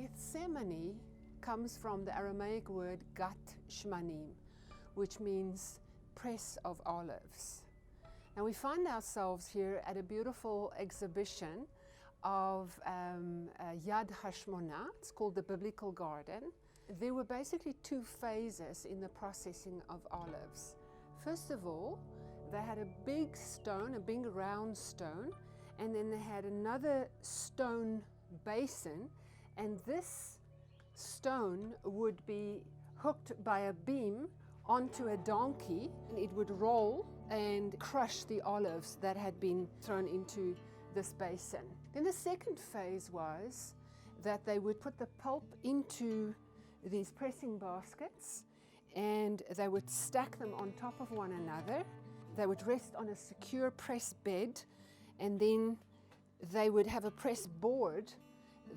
Gethsemane comes from the Aramaic word gat shmanim, which means press of olives. Now we find ourselves here at a beautiful exhibition of Yad Hashmonah. It's called the Biblical Garden. There were basically two phases in the processing of olives. First of all, they had a big stone, a big round stone, and then they had another stone basin, and this stone would be hooked by a beam onto a donkey, and it would roll and crush the olives that had been thrown into this basin. Then the second phase was that they would put the pulp into these pressing baskets, and they would stack them on top of one another. They would rest on a secure press bed, and then they would have a press board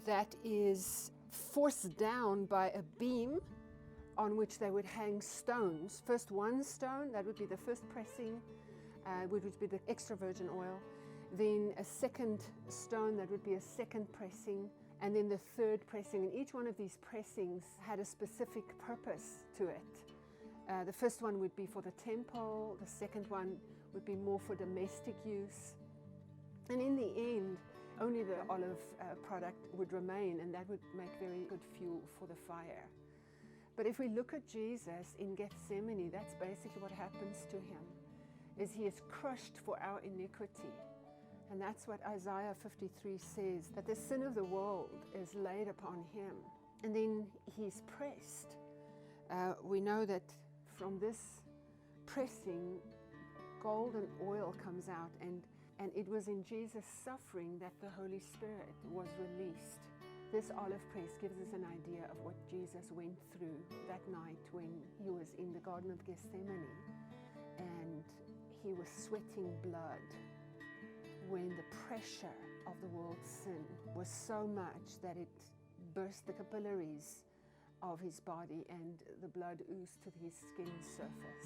that is forced down by a beam on which they would hang stones. First one stone, that would be the first pressing, which would be the extra virgin oil. Then a second stone, that would be a second pressing, and then the third pressing. And each one of these pressings had a specific purpose to it. The first one would be for the temple, the second one would be more for domestic use. And in the end, only the olive product would remain, and that would make very good fuel for the fire. But if we look at Jesus in Gethsemane, that's basically what happens to him, is he is crushed for our iniquity. And that's what Isaiah 53 says, that the sin of the world is laid upon him. And then he's pressed. We know that from this pressing, golden oil comes out, and it was in Jesus' suffering that the Holy Spirit was released. This olive press gives us an idea of what Jesus went through that night when he was in the Garden of Gethsemane, and he was sweating blood when the pressure of the world's sin was so much that it burst the capillaries of his body and the blood oozed to his skin surface.